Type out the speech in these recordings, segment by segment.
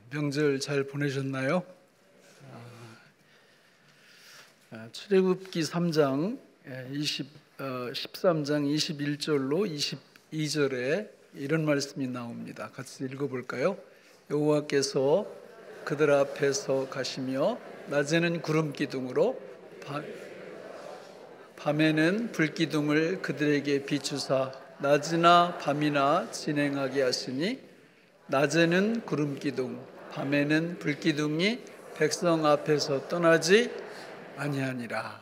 명절 잘 보내셨나요? 출애굽기 3장 13장 21절로 22절에 이런 말씀이 나옵니다. 같이 읽어볼까요? 여호와께서 그들 앞에서 가시며 낮에는 구름 기둥으로 밤에는 불기둥을 그들에게 비추사 낮이나 밤이나 진행하게 하시니 낮에는 구름 기둥 밤에는 불기둥이 백성 앞에서 떠나지 아니하니라.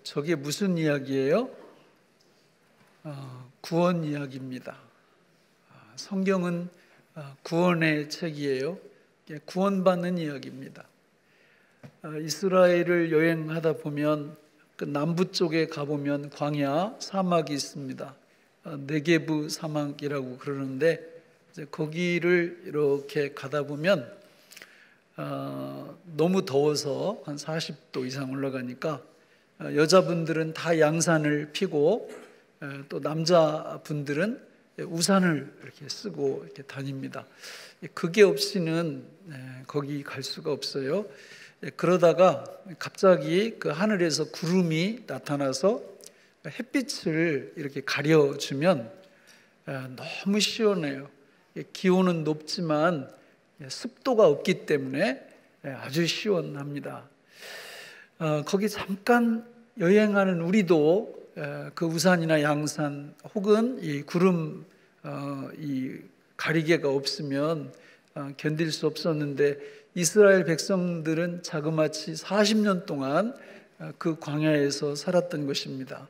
저게 무슨 이야기예요? 구원 이야기입니다. 성경은 구원의 책이에요. 구원받는 이야기입니다. 이스라엘을 여행하다 보면 그 남부 쪽에 가보면 광야 사막이 있습니다. 네게브 사막이라고 그러는데 거기를 이렇게 가다 보면 너무 더워서 한 40도 이상 올라가니까 여자분들은 다 양산을 피고 또 남자분들은 우산을 이렇게 쓰고 이렇게 다닙니다. 그게 없이는 거기 갈 수가 없어요. 그러다가 갑자기 그 하늘에서 구름이 나타나서 햇빛을 이렇게 가려주면 너무 시원해요. 기온은 높지만 습도가 없기 때문에 아주 시원합니다. 거기 잠깐 여행하는 우리도 그 우산이나 양산 혹은 이 구름 이 가리개가 없으면 견딜 수 없었는데 이스라엘 백성들은 자그마치 40년 동안 그 광야에서 살았던 것입니다.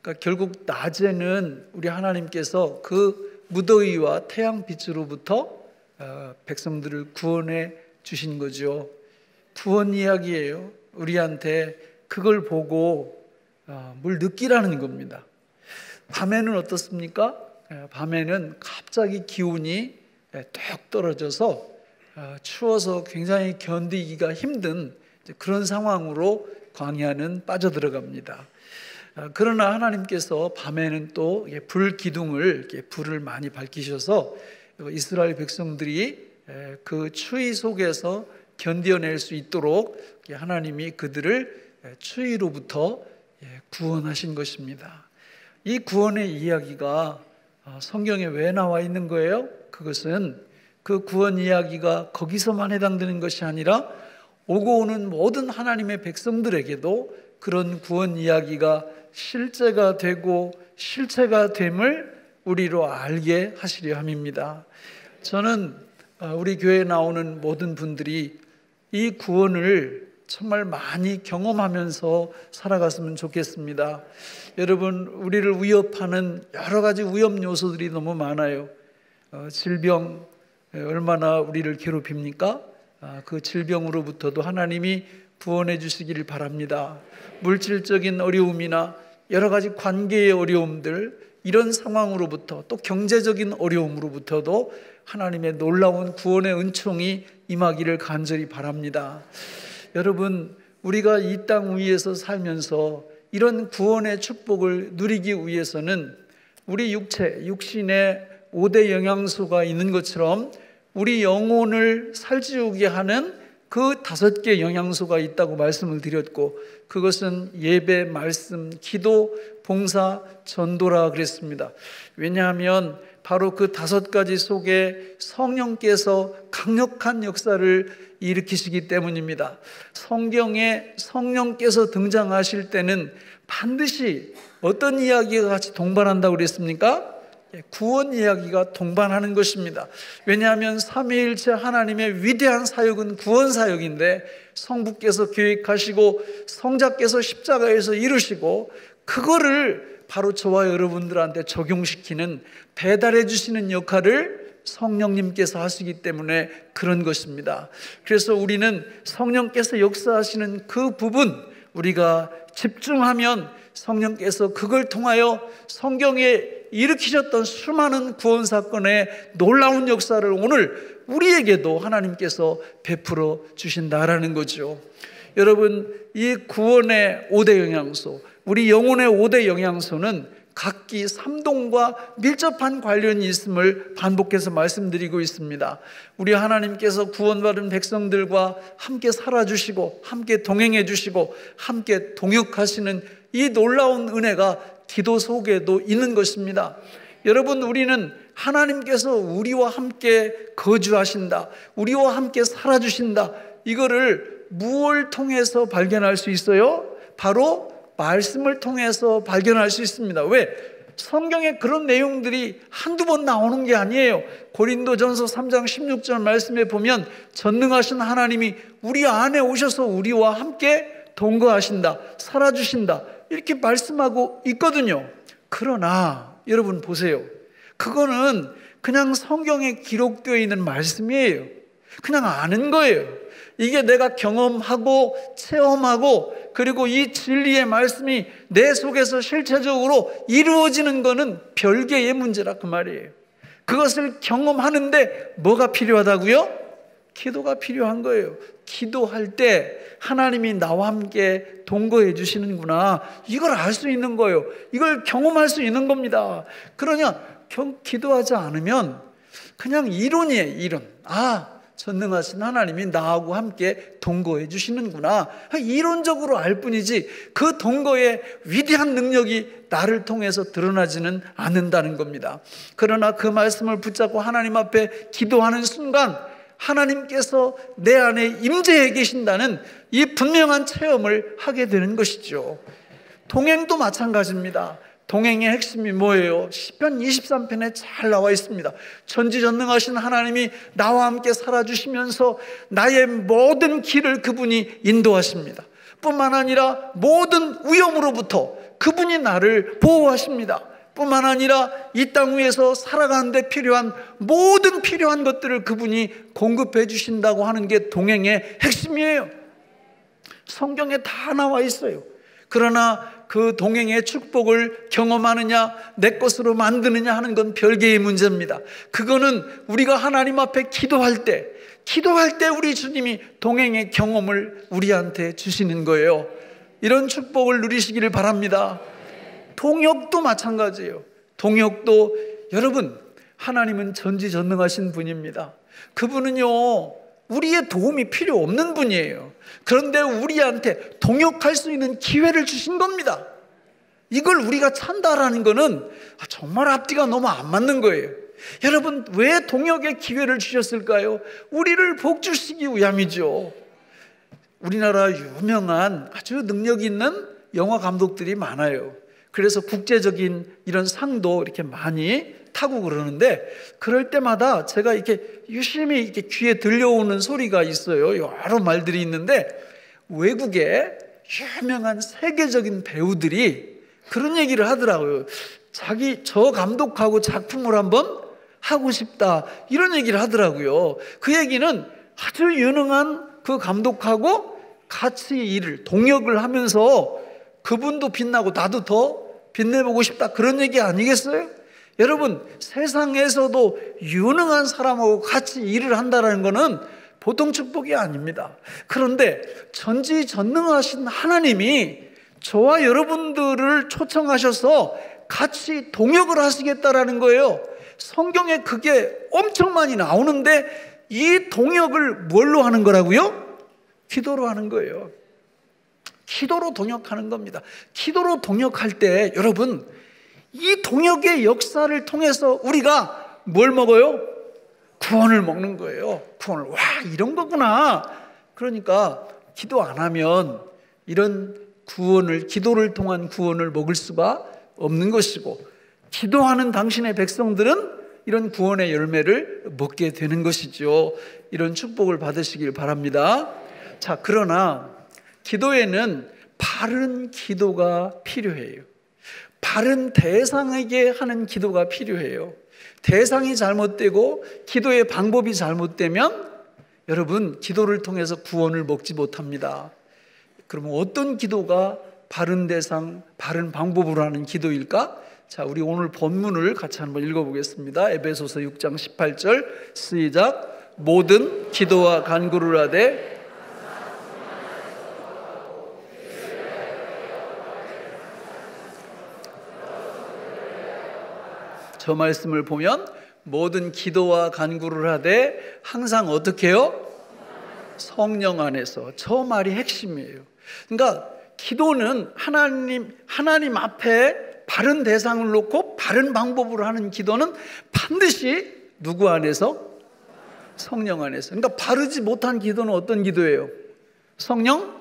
그러니까 결국 낮에는 우리 하나님께서 그 무더위와 태양빛으로부터 백성들을 구원해 주신 거죠. 구원 이야기예요. 우리한테 그걸 보고 뭘 느끼라는 겁니다. 밤에는 어떻습니까? 밤에는 갑자기 기온이 뚝 떨어져서 추워서 굉장히 견디기가 힘든 그런 상황으로 광야는 빠져들어갑니다. 그러나 하나님께서 밤에는 또 불기둥을 불을 많이 밝히셔서 이스라엘 백성들이 그 추위 속에서 견뎌낼 수 있도록 하나님이 그들을 추위로부터 구원하신 것입니다. 이 구원의 이야기가 성경에 왜 나와 있는 거예요? 그것은 그 구원 이야기가 거기서만 해당되는 것이 아니라 오고 오는 모든 하나님의 백성들에게도 그런 구원 이야기가 실제가 되고 실체가 됨을 우리로 알게 하시려 함입니다. 저는 우리 교회에 나오는 모든 분들이 이 구원을 정말 많이 경험하면서 살아갔으면 좋겠습니다. 여러분, 우리를 위협하는 여러 가지 위험 요소들이 너무 많아요. 질병 얼마나 우리를 괴롭힙니까? 그 질병으로부터도 하나님이 구원해 주시기를 바랍니다. 물질적인 어려움이나 여러 가지 관계의 어려움들, 이런 상황으로부터 또 경제적인 어려움으로부터도 하나님의 놀라운 구원의 은총이 임하기를 간절히 바랍니다. 여러분, 우리가 이 땅 위에서 살면서 이런 구원의 축복을 누리기 위해서는 우리 육신에 5대 영양소가 있는 것처럼 우리 영혼을 살찌우게 하는 그 5개 영양소가 있다고 말씀을 드렸고, 그것은 예배, 말씀, 기도, 봉사, 전도라 그랬습니다. 왜냐하면 바로 그 5가지 속에 성령께서 강력한 역사를 일으키시기 때문입니다. 성경에 성령께서 등장하실 때는 반드시 어떤 이야기가 같이 동반한다고 그랬습니까? 구원 이야기가 동반하는 것입니다. 왜냐하면 삼위일체 하나님의 위대한 사역은 구원 사역인데 성부께서 계획하시고 성자께서 십자가에서 이루시고 그거를 바로 저와 여러분들한테 적용시키는, 배달해 주시는 역할을 성령님께서 하시기 때문에 그런 것입니다. 그래서 우리는 성령께서 역사하시는 그 부분, 우리가 집중하면 성령께서 그걸 통하여 성경에 일으키셨던 수많은 구원 사건의 놀라운 역사를 오늘 우리에게도 하나님께서 베풀어 주신다라는 거죠. 여러분, 이 구원의 5대 영양소, 우리 영혼의 5대 영양소는 각기 삼동과 밀접한 관련이 있음을 반복해서 말씀드리고 있습니다. 우리 하나님께서 구원받은 백성들과 함께 살아주시고 함께 동행해 주시고 함께 동역하시는 이 놀라운 은혜가 기도 속에도 있는 것입니다. 여러분, 우리는 하나님께서 우리와 함께 거주하신다, 우리와 함께 살아주신다, 이거를 무엇을 통해서 발견할 수 있어요? 바로 말씀을 통해서 발견할 수 있습니다. 왜? 성경에 그런 내용들이 한두 번 나오는 게 아니에요. 고린도전서 3장 16절 말씀에 보면 전능하신 하나님이 우리 안에 오셔서 우리와 함께 동거하신다, 살아주신다, 이렇게 말씀하고 있거든요. 그러나 여러분 보세요. 그거는 그냥 성경에 기록되어 있는 말씀이에요. 그냥 아는 거예요. 이게 내가 경험하고 체험하고 그리고 이 진리의 말씀이 내 속에서 실체적으로 이루어지는 것은 별개의 문제라 그 말이에요. 그것을 경험하는데 뭐가 필요하다고요? 기도가 필요한 거예요. 기도할 때 하나님이 나와 함께 동거해 주시는구나, 이걸 알 수 있는 거예요. 이걸 경험할 수 있는 겁니다. 그러냐, 기도하지 않으면 그냥 이론이에요. 이론. 전능하신 하나님이 나하고 함께 동거해 주시는구나, 이론적으로 알 뿐이지 그 동거의 위대한 능력이 나를 통해서 드러나지는 않는다는 겁니다. 그러나 그 말씀을 붙잡고 하나님 앞에 기도하는 순간 하나님께서 내 안에 임재해 계신다는 이 분명한 체험을 하게 되는 것이죠. 동행도 마찬가지입니다. 동행의 핵심이 뭐예요? 시편 23편에 잘 나와 있습니다. 전지전능하신 하나님이 나와 함께 살아주시면서 나의 모든 길을 그분이 인도하십니다. 뿐만 아니라 모든 위험으로부터 그분이 나를 보호하십니다. 뿐만 아니라 이 땅 위에서 살아가는 데 필요한 모든 필요한 것들을 그분이 공급해 주신다고 하는 게 동행의 핵심이에요. 성경에 다 나와 있어요. 그러나 그 동행의 축복을 경험하느냐, 내 것으로 만드느냐 하는 건 별개의 문제입니다. 그거는 우리가 하나님 앞에 기도할 때 우리 주님이 동행의 경험을 우리한테 주시는 거예요. 이런 축복을 누리시기를 바랍니다. 동역도 마찬가지예요. 동역도 여러분, 하나님은 전지전능하신 분입니다. 그분은요, 우리의 도움이 필요 없는 분이에요. 그런데 우리한테 동역할 수 있는 기회를 주신 겁니다. 이걸 우리가 찬다라는 거는 정말 앞뒤가 너무 안 맞는 거예요. 여러분, 왜 동역의 기회를 주셨을까요? 우리를 복주시기 위함이죠. 우리나라 유명한 아주 능력 있는 영화 감독들이 많아요. 그래서 국제적인 이런 상도 이렇게 많이 타고 그러는데, 그럴 때마다 제가 이렇게 유심히 이렇게 귀에 들려오는 소리가 있어요. 여러 말들이 있는데, 외국의 유명한 세계적인 배우들이 그런 얘기를 하더라고요. 저 감독하고 작품을 한번 하고 싶다, 이런 얘기를 하더라고요. 그 얘기는 아주 유능한 그 감독하고 같이 동역을 하면서 그분도 빛나고 나도 더 빛내보고 싶다, 그런 얘기 아니겠어요? 여러분, 세상에서도 유능한 사람하고 같이 일을 한다는 것은 보통 축복이 아닙니다. 그런데 전지전능하신 하나님이 저와 여러분들을 초청하셔서 같이 동역을 하시겠다라는 거예요. 성경에 그게 엄청 많이 나오는데, 이 동역을 뭘로 하는 거라고요? 기도로 하는 거예요. 기도로 동역하는 겁니다. 기도로 동역할 때 여러분, 이 동역의 역사를 통해서 우리가 뭘 먹어요? 구원을 먹는 거예요. 구원을. 와, 이런 거구나. 그러니까 기도 안 하면 이런 구원을, 기도를 통한 구원을 먹을 수가 없는 것이고, 기도하는 당신의 백성들은 이런 구원의 열매를 먹게 되는 것이죠. 이런 축복을 받으시길 바랍니다. 자, 그러나 기도에는 바른 기도가 필요해요. 바른 대상에게 하는 기도가 필요해요. 대상이 잘못되고 기도의 방법이 잘못되면 여러분, 기도를 통해서 구원을 먹지 못합니다. 그러면 어떤 기도가 바른 대상, 바른 방법으로 하는 기도일까? 자, 우리 오늘 본문을 같이 한번 읽어보겠습니다. 에베소서 6장 18절 시작. 모든 기도와 간구를 하되 저 말씀을 보면 모든 기도와 간구를 하되 항상 어떻게 해요? 성령 안에서. 저 말이 핵심이에요. 그러니까 기도는 하나님 앞에 바른 대상을 놓고 바른 방법으로 하는 기도는 반드시 누구 안에서? 성령 안에서. 그러니까 바르지 못한 기도는 어떤 기도예요? 성령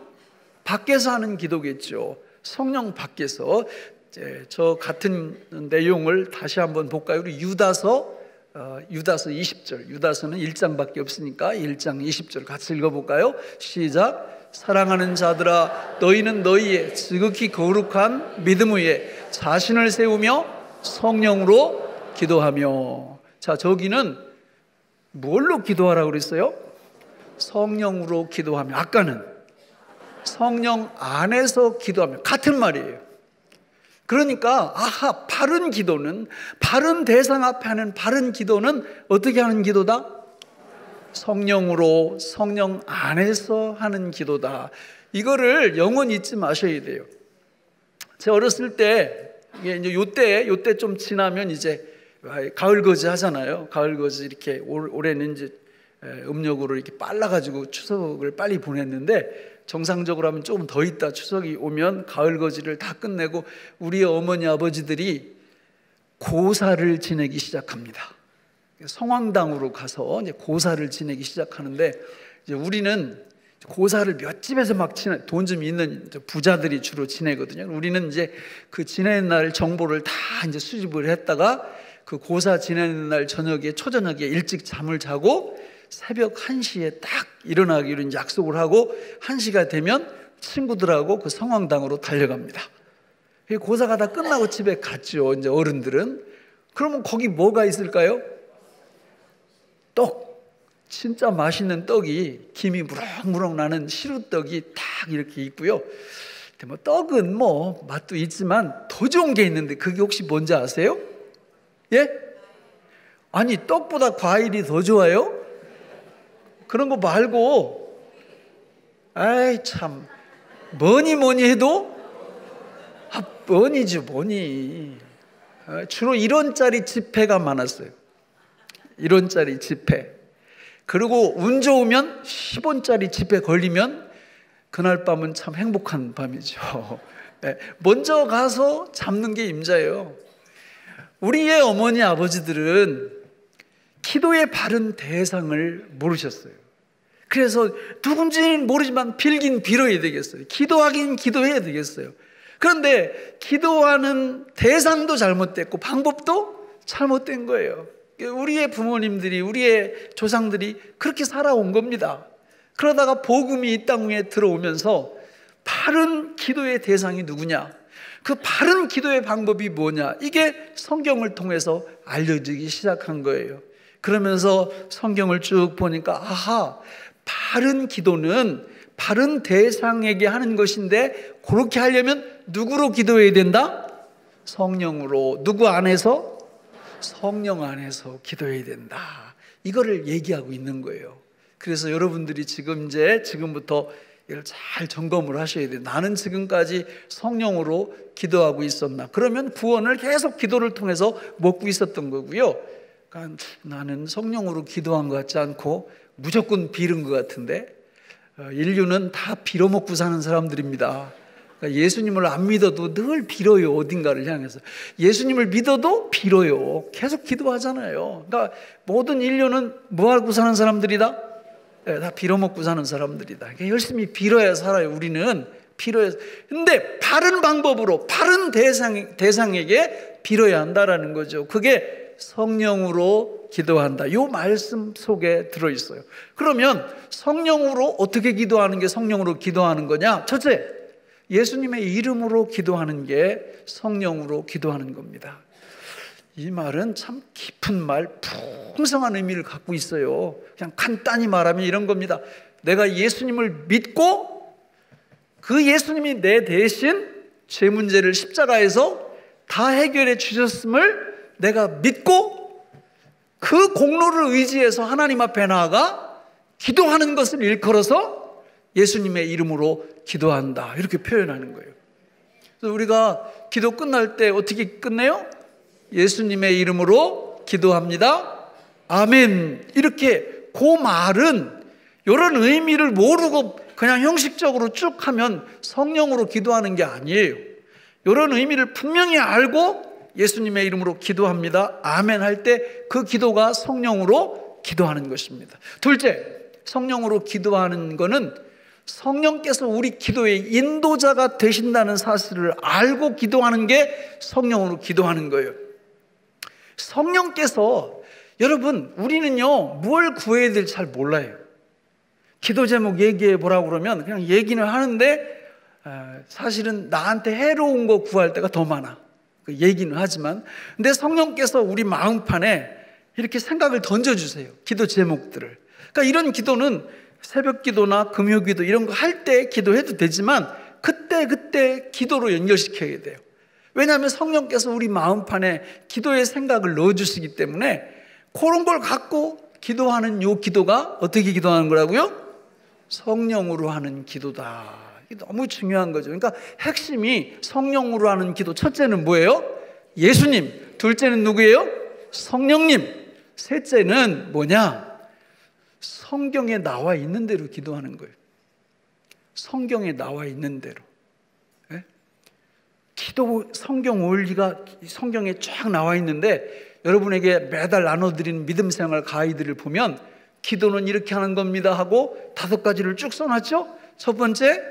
밖에서 하는 기도겠죠. 성령 밖에서. 저 같은 내용을 다시 한번 볼까요? 우리 유다서 20절. 유다서는 1장밖에 없으니까 1장 20절 같이 읽어볼까요? 시작. 사랑하는 자들아, 너희는 너희의 지극히 거룩한 믿음 위에 자신을 세우며 성령으로 기도하며. 자, 저기는 뭘로 기도하라고 그랬어요? 성령으로 기도하며. 아까는 성령 안에서 기도하며. 같은 말이에요. 그러니까 바른 기도는, 바른 대상 앞에 하는 바른 기도는 어떻게 하는 기도다? 성령으로, 성령 안에서 하는 기도다. 이거를 영원히 잊지 마셔야 돼요. 제가 어렸을 때, 이제 요때 좀 지나면 이제 가을거지 하잖아요. 가을거지 이렇게 올해는 이제 음력으로 이렇게 빨라가지고 추석을 빨리 보냈는데, 정상적으로 하면 조금 더 있다 추석이 오면 가을거지를 다 끝내고 우리 어머니 아버지들이 고사를 지내기 시작합니다. 성황당으로 가서 이제 고사를 지내기 시작하는데, 이제 우리는 고사를 몇 집에서 막 돈 좀 있는 부자들이 주로 지내거든요. 우리는 이제 그 지내는 날 정보를 다 이제 수집을 했다가 그 고사 지내는 날 저녁에, 초저녁에 일찍 잠을 자고 새벽 1시에 딱 일어나기로 이제 약속을 하고 1시가 되면 친구들하고 그 성황당으로 달려갑니다. 고사가 다 끝나고 집에 갔죠. 이제 어른들은. 그러면 거기 뭐가 있을까요? 떡. 진짜 맛있는 떡이, 김이 무럭무럭 나는 시루떡이 딱 이렇게 있고요. 뭐 떡은 뭐 맛도 있지만 더 좋은 게 있는데 그게 혹시 뭔지 아세요? 예? 아니, 떡보다 과일이 더 좋아요? 그런 거 말고, 아이 참, 뭐니 해도 뭐니죠, 뭐니. 주로 1원짜리 지폐가 많았어요. 1원짜리 지폐. 그리고 운 좋으면 10원짜리 지폐 걸리면 그날 밤은 참 행복한 밤이죠. 먼저 가서 잡는 게 임자예요. 우리의 어머니 아버지들은 기도의 바른 대상을 모르셨어요. 그래서 누군지는 모르지만 빌긴 빌어야 되겠어요. 기도하긴 기도해야 되겠어요. 그런데 기도하는 대상도 잘못됐고 방법도 잘못된 거예요. 우리의 부모님들이, 우리의 조상들이 그렇게 살아온 겁니다. 그러다가 복음이 이 땅 위에 들어오면서 바른 기도의 대상이 누구냐, 그 바른 기도의 방법이 뭐냐, 이게 성경을 통해서 알려지기 시작한 거예요. 그러면서 성경을 쭉 보니까 바른 기도는 바른 대상에게 하는 것인데, 그렇게 하려면 누구로 기도해야 된다? 성령으로. 누구 안에서? 성령 안에서 기도해야 된다. 이거를 얘기하고 있는 거예요. 그래서 여러분들이 지금부터 이걸 잘 점검을 하셔야 돼요. 나는 지금까지 성령으로 기도하고 있었나? 그러면 구원을 계속 기도를 통해서 먹고 있었던 거고요. 그러니까 나는 성령으로 기도한 것 같지 않고 무조건 빌은 것 같은데, 인류는 다 빌어먹고 사는 사람들입니다. 그러니까 예수님을 안 믿어도 늘 빌어요. 어딘가를 향해서. 예수님을 믿어도 빌어요. 계속 기도하잖아요. 그러니까 모든 인류는 뭐 하고 사는 사람들이다? 다 빌어먹고 사는 사람들이다. 그러니까 열심히 빌어야 살아요. 우리는 빌어야. 근데 바른 방법으로 바른 대상에게 빌어야 한다라는 거죠. 그게 성령으로 기도한다. 이 말씀 속에 들어있어요. 그러면 성령으로 어떻게 기도하는 게 성령으로 기도하는 거냐? 첫째, 예수님의 이름으로 기도하는 게 성령으로 기도하는 겁니다. 이 말은 참 깊은 말, 풍성한 의미를 갖고 있어요. 그냥 간단히 말하면 이런 겁니다. 내가 예수님을 믿고 그 예수님이 내 대신 죄 문제를 십자가에서 다 해결해 주셨음을 내가 믿고 그 공로를 의지해서 하나님 앞에 나아가 기도하는 것을 일컬어서 예수님의 이름으로 기도한다, 이렇게 표현하는 거예요. 그래서 우리가 기도 끝날 때 어떻게 끝내요? 예수님의 이름으로 기도합니다. 아멘. 이렇게 그 말은 이런 의미를 모르고 그냥 형식적으로 쭉 하면 성령으로 기도하는 게 아니에요. 이런 의미를 분명히 알고 예수님의 이름으로 기도합니다. 아멘 할 때 그 기도가 성령으로 기도하는 것입니다. 둘째, 성령으로 기도하는 것은 성령께서 우리 기도의 인도자가 되신다는 사실을 알고 기도하는 게 성령으로 기도하는 거예요. 성령께서, 여러분, 우리는요 뭘 구해야 될지 잘 몰라요. 기도 제목 얘기해 보라고 그러면 그냥 얘기는 하는데 사실은 나한테 해로운 거 구할 때가 더 많아. 그 얘기는 하지만, 근데 성령께서 우리 마음판에 이렇게 생각을 던져주세요. 기도 제목들을. 그러니까 이런 기도는 새벽 기도나 금요 기도 이런 거 할 때 기도해도 되지만 그때 기도로 연결시켜야 돼요. 왜냐하면 성령께서 우리 마음판에 기도의 생각을 넣어주시기 때문에 그런 걸 갖고 기도하는 요 기도가 어떻게 기도하는 거라고요? 성령으로 하는 기도다. 이게 너무 중요한 거죠. 그러니까 핵심이 성령으로 하는 기도. 첫째는 뭐예요? 예수님. 둘째는 누구예요? 성령님. 셋째는 뭐냐? 성경에 나와 있는 대로 기도하는 거예요. 성경에 나와 있는 대로. 네? 기도 성경 원리가 성경에 쫙 나와 있는데 여러분에게 매달 나눠드리는 믿음생활 가이드를 보면 기도는 이렇게 하는 겁니다 하고 5가지를 쭉 써놨죠. 첫 번째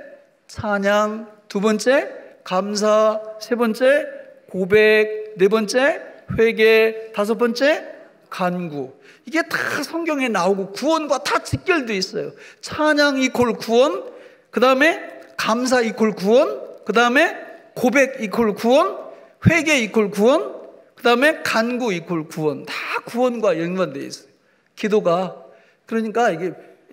찬양, 두 번째 감사, 세 번째 고백, 네 번째 회개, 다섯 번째 간구. 이게 다 성경에 나오고 구원과 다 직결되어 있어요. 찬양 이퀄 구원, 그 다음에 감사 이퀄 구원, 그 다음에 고백 이퀄 구원, 회개 이퀄 구원, 그 다음에 간구 이퀄 구원. 다 구원과 연관되어 있어요. 기도가. 그러니까 이게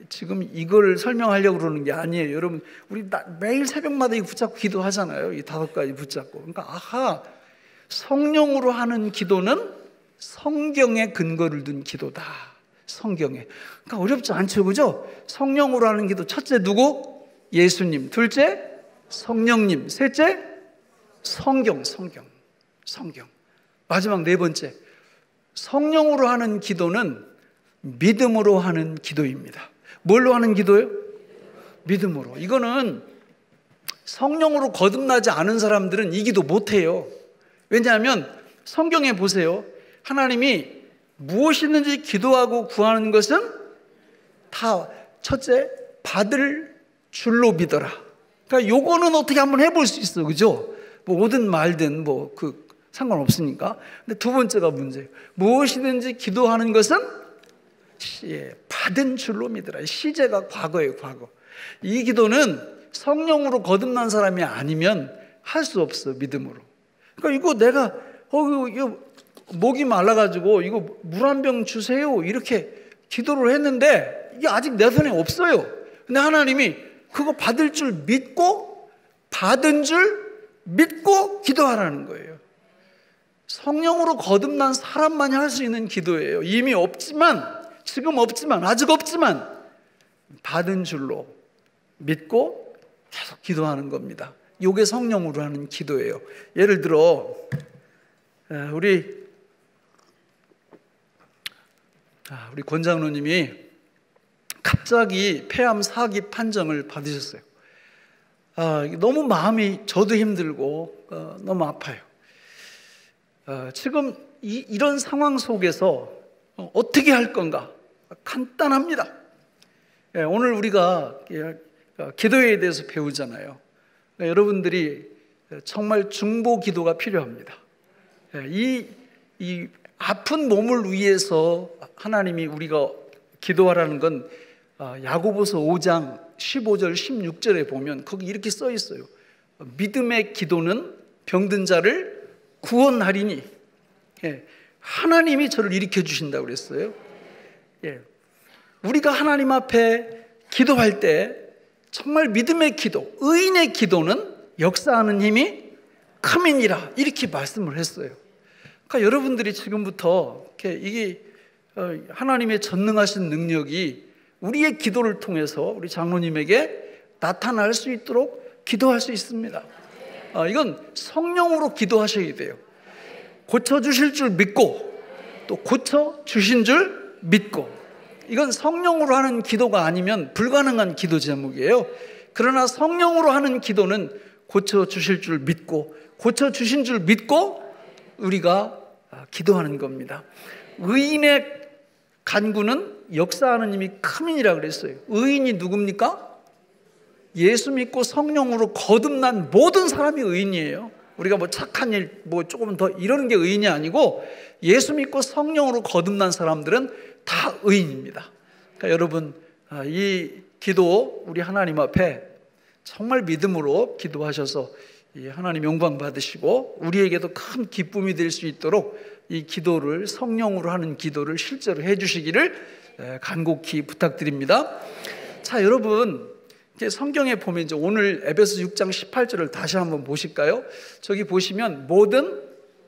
지금 이걸 설명하려고 그러는 게 아니에요. 여러분, 우리 매일 새벽마다 이거 붙잡고 기도하잖아요. 이 5가지 붙잡고. 그러니까 아하, 성령으로 하는 기도는 성경에 근거를 둔 기도다. 성경에. 그러니까 어렵지 않죠, 그죠? 성령으로 하는 기도. 첫째 누구? 예수님. 둘째 성령님. 셋째 성경. 마지막 네 번째, 성령으로 하는 기도는 믿음으로 하는 기도입니다. 뭘로 하는 기도예요? 믿음으로. 이거는 성령으로 거듭나지 않은 사람들은 이 기도 못해요. 왜냐하면 성경에 보세요. 하나님이 무엇이든지 기도하고 구하는 것은 다 첫째 받을 줄로 믿어라. 그러니까 요거는 어떻게 한번 해볼 수 있어, 그죠? 뭐 오든 말든 뭐 그 상관없으니까. 근데 두 번째가 문제예요. 무엇이든지 기도하는 것은 받은 줄로 믿어라. 시제가 과거예요, 과거. 이 기도는 성령으로 거듭난 사람이 아니면 할 수 없어, 믿음으로. 그러니까 이거 내가 이거 목이 말라가지고 이거 물 한 병 주세요 이렇게 기도를 했는데 이게 아직 내 손에 없어요. 근데 하나님이 그거 받을 줄 믿고 받은 줄 믿고 기도하라는 거예요. 성령으로 거듭난 사람만이 할 수 있는 기도예요. 이미 없지만, 지금 없지만, 아직 없지만 받은 줄로 믿고 계속 기도하는 겁니다. 이게 성령으로 하는 기도예요. 예를 들어 우리 권장로님이 갑자기 폐암 4기 판정을 받으셨어요. 너무 마음이 저도 힘들고 너무 아파요. 지금 이런 상황 속에서 어떻게 할 건가? 간단합니다. 오늘 우리가 기도에 대해서 배우잖아요. 여러분들이 정말 중보 기도가 필요합니다. 이 아픈 몸을 위해서 하나님이 우리가 기도하라는 건 야고보서 5장 15절 16절에 보면 거기 이렇게 써 있어요. 믿음의 기도는 병든 자를 구원하리니. 하나님이 저를 일으켜 주신다고 그랬어요. 우리가 하나님 앞에 기도할 때 정말 믿음의 기도, 의인의 기도는 역사하는 힘이 크민이라 이렇게 말씀을 했어요. 그러니까 여러분들이 지금부터 이게 하나님의 전능하신 능력이 우리의 기도를 통해서 우리 장로님에게 나타날 수 있도록 기도할 수 있습니다. 이건 성령으로 기도하셔야 돼요. 고쳐주실 줄 믿고 또 고쳐주신 줄 믿고. 이건 성령으로 하는 기도가 아니면 불가능한 기도 제목이에요. 그러나 성령으로 하는 기도는 고쳐주실 줄 믿고 고쳐주신 줄 믿고 우리가 기도하는 겁니다. 의인의 간구는 역사하는 힘이 크민이라 그랬어요. 의인이 누굽니까? 예수 믿고 성령으로 거듭난 모든 사람이 의인이에요. 우리가 뭐 착한 일, 뭐 조금 더 이러는 게 의인이 아니고 예수 믿고 성령으로 거듭난 사람들은 다 의인입니다. 그러니까 여러분, 이 기도 우리 하나님 앞에 정말 믿음으로 기도하셔서 하나님 영광 받으시고 우리에게도 큰 기쁨이 될 수 있도록 이 기도를, 성령으로 하는 기도를 실제로 해주시기를 간곡히 부탁드립니다. 자, 여러분, 성경에 보면 이제 오늘 에베소 6장 18절을 다시 한번 보실까요? 저기 보시면 모든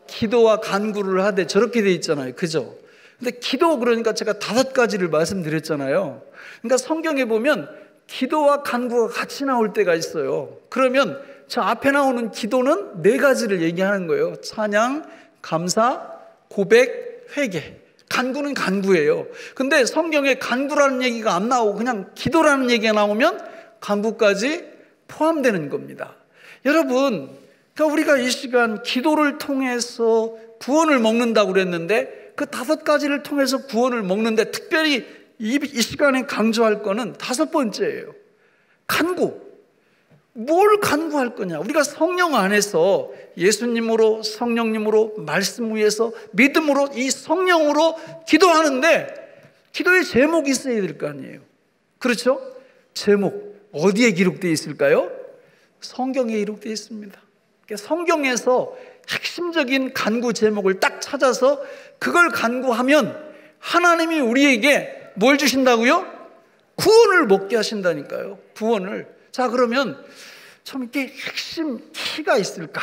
기도와 간구를 하되 저렇게 돼 있잖아요. 그죠? 근데 기도, 그러니까 제가 5가지를 말씀드렸잖아요. 그러니까 성경에 보면 기도와 간구가 같이 나올 때가 있어요. 그러면 저 앞에 나오는 기도는 4가지를 얘기하는 거예요. 찬양, 감사, 고백, 회개. 간구는 간구예요. 근데 성경에 간구라는 얘기가 안 나오고 그냥 기도라는 얘기가 나오면 간구까지 포함되는 겁니다. 여러분, 그러니까 우리가 이 시간 기도를 통해서 구원을 먹는다고 그랬는데 그 5가지를 통해서 구원을 먹는데 특별히 이 시간에 강조할 거는 5번째예요. 간구. 뭘 간구할 거냐? 우리가 성령 안에서 예수님으로, 성령님으로, 말씀 위에서 믿음으로, 이 성령으로 기도하는데 기도의 제목이 있어야 될 거 아니에요. 그렇죠? 제목 어디에 기록되어 있을까요? 성경에 기록되어 있습니다. 그러니까 성경에서 핵심적인 간구 제목을 딱 찾아서 그걸 간구하면 하나님이 우리에게 뭘 주신다고요? 구원을 먹게 하신다니까요. 구원을. 자, 그러면 좀 이렇게 핵심 키가 있을까?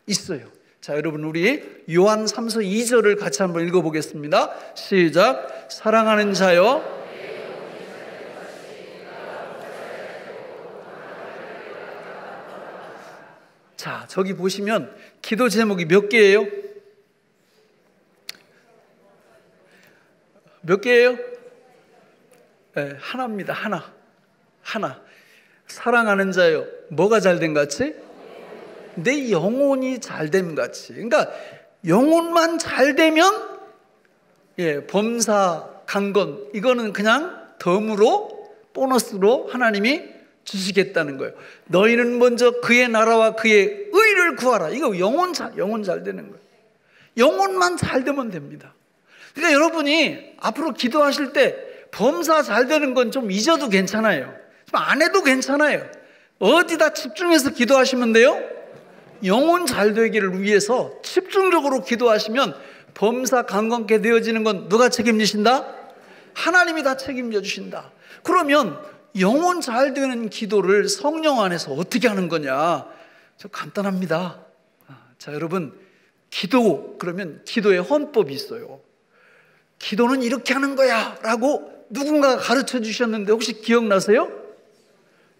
있어요. 자, 여러분, 우리 요한 3서 2절을 같이 한번 읽어보겠습니다. 시작. 사랑하는 자여, 자, 저기 보시면 기도 제목이 몇 개예요? 몇 개예요? 네, 하나입니다. 하나. 사랑하는 자요, 뭐가 잘됨 같이? 내 영혼이 잘됨 같이. 그러니까 영혼만 잘되면 범사, 강건 이거는 그냥 덤으로, 보너스로 하나님이 주시겠다는 거예요. 너희는 먼저 그의 나라와 그의 의를 구하라. 이거 영혼 잘 되는 거예요. 영혼만 잘 되면 됩니다. 그러니까 여러분이 앞으로 기도하실 때 범사 잘 되는 건 좀 잊어도 괜찮아요. 좀 안 해도 괜찮아요. 어디다 집중해서 기도하시면 돼요? 영혼 잘 되기를 위해서 집중적으로 기도하시면 범사 강건케 되어지는 건 누가 책임지신다? 하나님이 다 책임져 주신다. 그러면 영혼 잘 되는 기도를 성령 안에서 어떻게 하는 거냐? 저 간단합니다. 자, 여러분, 기도 그러면 기도의 헌법이 있어요. 기도는 이렇게 하는 거야 라고 누군가가 가르쳐 주셨는데 혹시 기억나세요?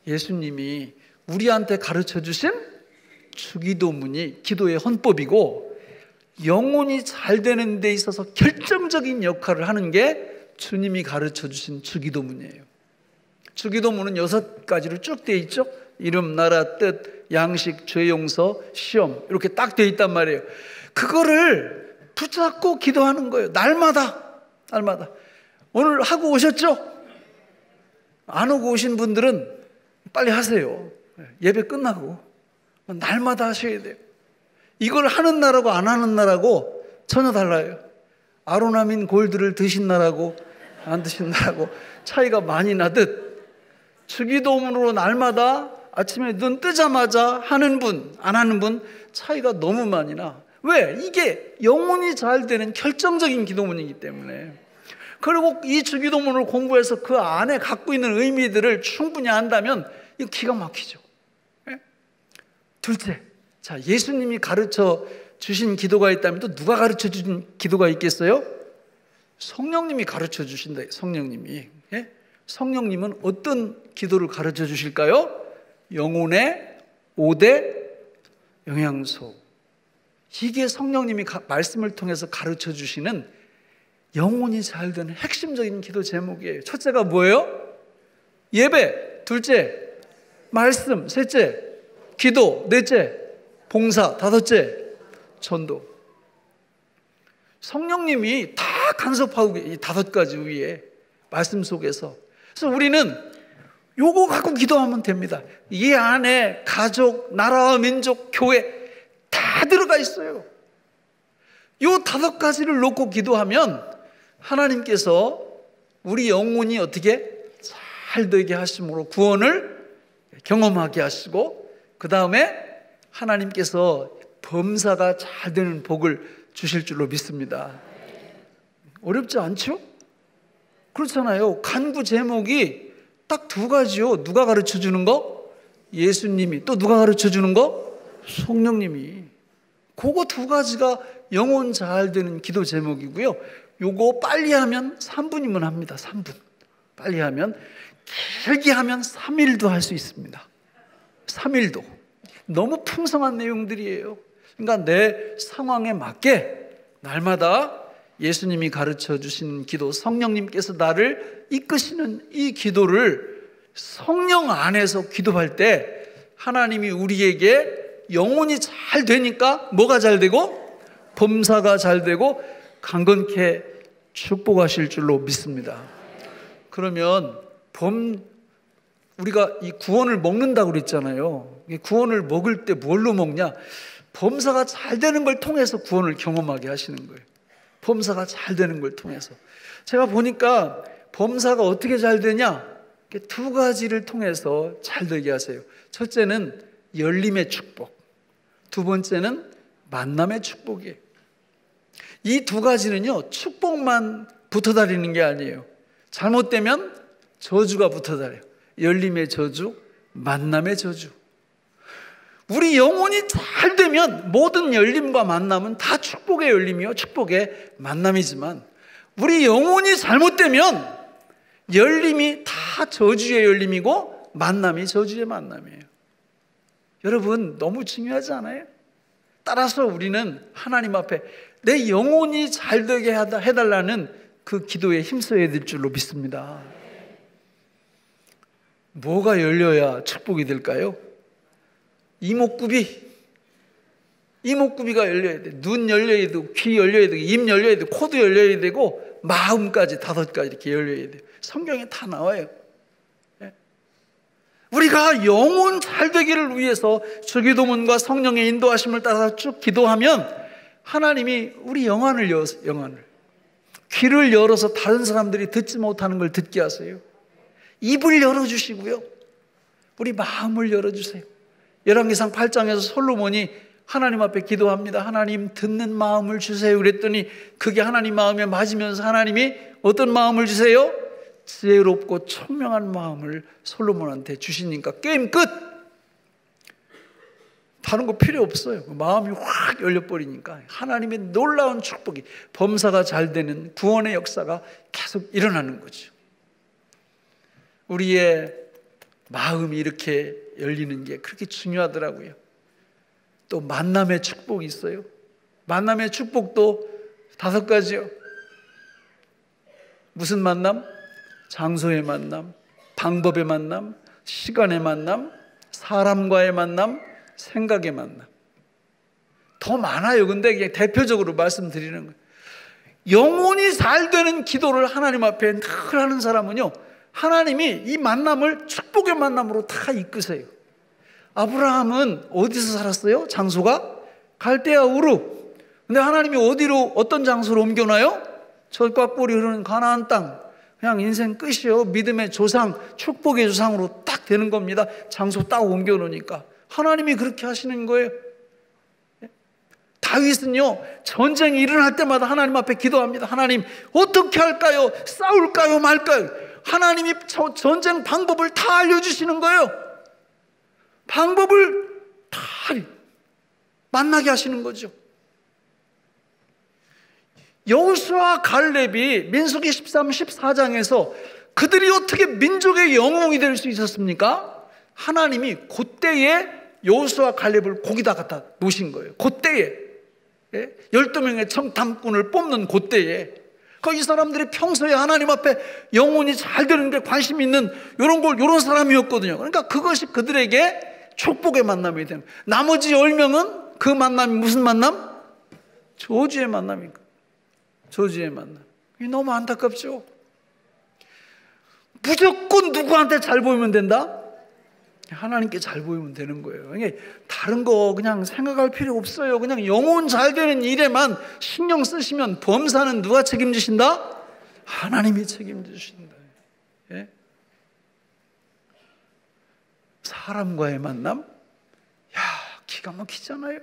예수님이 우리한테 가르쳐 주신 주기도문이 기도의 헌법이고 영혼이 잘 되는 데 있어서 결정적인 역할을 하는 게 주님이 가르쳐 주신 주기도문이에요. 주기도문은 6가지로 쭉 되어 있죠. 이름, 나라, 뜻, 양식, 죄 용서, 시험 이렇게 딱 되어 있단 말이에요. 그거를 붙잡고 기도하는 거예요. 날마다. 오늘 하고 오셨죠? 안 오고 오신 분들은 빨리 하세요. 예배 끝나고 날마다 하셔야 돼요. 이걸 하는 날하고 안 하는 날하고 전혀 달라요. 아로나민 골드를 드신 날하고 안 드신 날하고 차이가 많이 나듯 주기도문으로 날마다 아침에 눈 뜨자마자 하는 분, 안 하는 분 차이가 너무 많이 나. 왜? 이게 영혼이 잘 되는 결정적인 기도문이기 때문에. 그리고 이 주기도문을 공부해서 그 안에 갖고 있는 의미들을 충분히 안다면 이거 기가 막히죠. 둘째, 자, 예수님이 가르쳐 주신 기도가 있다면 또 누가 가르쳐 주신 기도가 있겠어요? 성령님이 가르쳐 주신다. 성령님이. 성령님은 어떤 기도를 가르쳐 주실까요? 영혼의 5대 영양소. 이게 성령님이 말씀을 통해서 가르쳐 주시는 영혼이 잘 되는 핵심적인 기도 제목이에요. 첫째가 뭐예요? 예배. 둘째, 말씀. 셋째, 기도. 넷째, 봉사. 다섯째, 전도. 성령님이 다 간섭하고 이 5가지 위에 말씀 속에서. 그래서 우리는 요거 갖고 기도하면 됩니다. 이 안에 가족, 나라와 민족, 교회 다 들어가 있어요. 요 5가지를 놓고 기도하면 하나님께서 우리 영혼이 어떻게 잘 되게 하심으로 구원을 경험하게 하시고, 그 다음에 하나님께서 범사가 잘 되는 복을 주실 줄로 믿습니다. 어렵지 않죠? 그렇잖아요. 간구 제목이 딱 2가지요. 누가 가르쳐 주는 거? 예수님이. 또 누가 가르쳐 주는 거? 성령님이. 그거 2가지가 영혼 잘 되는 기도 제목이고요. 요거 빨리 하면 3분이면 합니다. 3분. 빨리 하면, 길게 하면 3일도 할 수 있습니다. 3일도. 너무 풍성한 내용들이에요. 그러니까 내 상황에 맞게 날마다 예수님이 가르쳐 주신 기도, 성령님께서 나를 이끄시는 이 기도를 성령 안에서 기도할 때 하나님이 우리에게 영혼이 잘 되니까 뭐가 잘 되고? 범사가 잘 되고 강건케 축복하실 줄로 믿습니다. 그러면 우리가 이 구원을 먹는다고 그랬잖아요. 구원을 먹을 때 뭘로 먹냐? 범사가 잘 되는 걸 통해서 구원을 경험하게 하시는 거예요. 범사가 잘 되는 걸 통해서. 제가 보니까 범사가 어떻게 잘 되냐? 2가지를 통해서 잘 되게 하세요. 첫째는 열림의 축복, 2번째는 만남의 축복이에요. 이 2가지는요, 축복만 붙어 다니는 게 아니에요. 잘못되면 저주가 붙어 다녀요. 열림의 저주, 만남의 저주. 우리 영혼이 잘 되면 모든 열림과 만남은 다 축복의 열림이요, 축복의 만남이지만, 우리 영혼이 잘못되면 열림이 다 저주의 열림이고 만남이 저주의 만남이에요. 여러분, 너무 중요하지 않아요? 따라서 우리는 하나님 앞에 내 영혼이 잘 되게 해달라는 그 기도에 힘써야 될 줄로 믿습니다. 뭐가 열려야 축복이 될까요? 이목구비가 열려야 돼. 눈 열려야 되고, 귀 열려야 되고, 입 열려야 되고, 코도 열려야 되고, 마음까지 5가지 이렇게 열려야 돼요. 성경에 다 나와요. 우리가 영혼 잘 되기를 위해서 주기도문과 성령의 인도하심을 따라 쭉 기도하면 하나님이 우리 영안을 귀를 열어서 다른 사람들이 듣지 못하는 걸 듣게 하세요. 입을 열어주시고요, 우리 마음을 열어주세요. 열왕기상 8장에서 솔로몬이 하나님 앞에 기도합니다. 하나님, 듣는 마음을 주세요. 그랬더니 그게 하나님 마음에 맞으면서 하나님이 어떤 마음을 주세요? 지혜롭고 총명한 마음을 솔로몬한테 주시니까 게임 끝! 다른 거 필요 없어요. 마음이 확 열려버리니까 하나님의 놀라운 축복이, 범사가 잘 되는 구원의 역사가 계속 일어나는 거죠. 우리의 마음이 이렇게 열리는 게 그렇게 중요하더라고요. 또 만남의 축복이 있어요. 만남의 축복도 5가지요. 무슨 만남? 장소의 만남, 방법의 만남, 시간의 만남, 사람과의 만남, 생각의 만남. 더 많아요. 근데 이게 대표적으로 말씀드리는 거예요. 영혼이 잘 되는 기도를 하나님 앞에 늘 하는 사람은요, 하나님이 이 만남을 축복의 만남으로 다 이끄세요. 아브라함은 어디서 살았어요? 장소가 갈대아 우르. 근데 하나님이 어디로, 어떤 장소로 옮겨놔요? 젖과 꿀이 흐르는 가나안 땅. 그냥 인생 끝이요. 믿음의 조상, 축복의 조상으로 딱 되는 겁니다. 장소 딱 옮겨놓으니까. 하나님이 그렇게 하시는 거예요. 다윗은요, 전쟁이 일어날 때마다 하나님 앞에 기도합니다. 하나님, 어떻게 할까요? 싸울까요? 말까요? 하나님이 전쟁 방법을 다 알려주시는 거예요. 방법을 다 만나게 하시는 거죠. 여호수아 갈렙이 민수기 13, 14장에서 그들이 어떻게 민족의 영웅이 될 수 있었습니까? 하나님이 그때에 여호수아 갈렙을 거기다 갖다 놓으신 거예요. 그때에. 12명의 청탐꾼을 뽑는 그때에 이 사람들이 평소에 하나님 앞에 영혼이 잘 되는 데 관심 있는 이런 사람이었거든요. 그러니까 그것이 그들에게 축복의 만남이 되는 거예요. 나머지 10명은 그 만남이 무슨 만남? 저주의 만남입니다. 저주의 만남. 이게 너무 안타깝죠. 무조건 누구한테 잘 보이면 된다? 하나님께 잘 보이면 되는 거예요. 다른 거 그냥 생각할 필요 없어요. 그냥 영혼 잘 되는 일에만 신경 쓰시면 범사는 누가 책임지신다? 하나님이 책임지신다. 예? 사람과의 만남? 야, 기가 막히잖아요.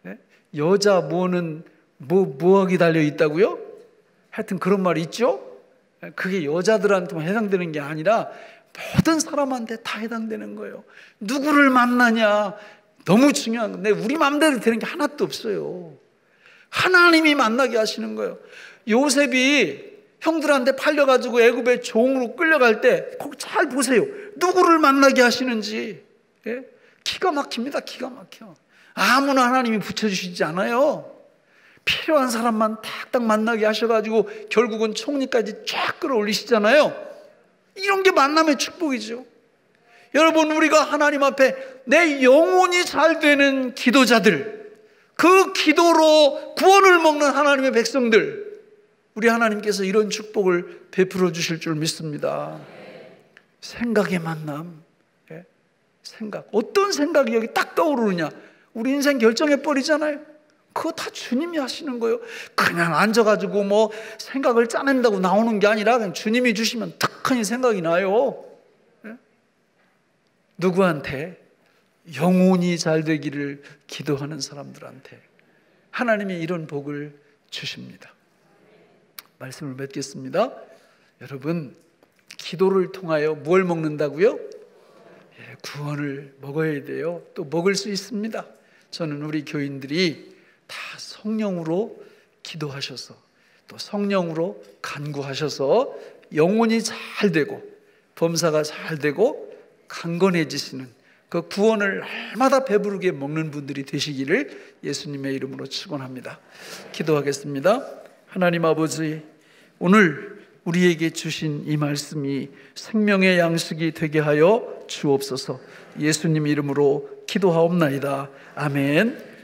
예? 여자 뭐는 뭐하기 달려 있다고요? 하여튼 그런 말이 있죠. 그게 여자들한테만 해당되는 게 아니라 모든 사람한테 다 해당되는 거예요. 누구를 만나냐 너무 중요한 건데 우리 마음대로 되는 게 하나도 없어요. 하나님이 만나게 하시는 거예요. 요셉이 형들한테 팔려가지고 애굽의 종으로 끌려갈 때 거기 잘 보세요. 누구를 만나게 하시는지. 예? 기가 막힙니다. 기가 막혀. 아무나 하나님이 붙여주시지 않아요. 필요한 사람만 딱딱 만나게 하셔가지고 결국은 총리까지 쫙 끌어올리시잖아요. 이런 게 만남의 축복이죠. 여러분, 우리가 하나님 앞에 내 영혼이 잘 되는 기도자들, 그 기도로 구원을 먹는 하나님의 백성들, 우리 하나님께서 이런 축복을 베풀어 주실 줄 믿습니다. 생각의 만남. 생각. 어떤 생각이 여기 딱 떠오르느냐? 우리 인생 결정해버리잖아요. 그거 다 주님이 하시는 거예요. 그냥 앉아가지고 뭐 생각을 짜낸다고 나오는 게 아니라 그냥 주님이 주시면 탁하니 생각이 나요. 누구한테? 영혼이 잘 되기를 기도하는 사람들한테 하나님이 이런 복을 주십니다. 말씀을 맺겠습니다. 여러분, 기도를 통하여 뭘 먹는다고요? 구원을 먹어야 돼요. 또 먹을 수 있습니다. 저는 우리 교인들이 다 성령으로 기도하셔서 또 성령으로 간구하셔서 영혼이 잘 되고 범사가 잘 되고 강건해지시는 그 구원을 날마다 배부르게 먹는 분들이 되시기를 예수님의 이름으로 축원합니다. 기도하겠습니다. 하나님 아버지, 오늘 우리에게 주신 이 말씀이 생명의 양식이 되게 하여 주옵소서. 예수님 이름으로 기도하옵나이다. 아멘.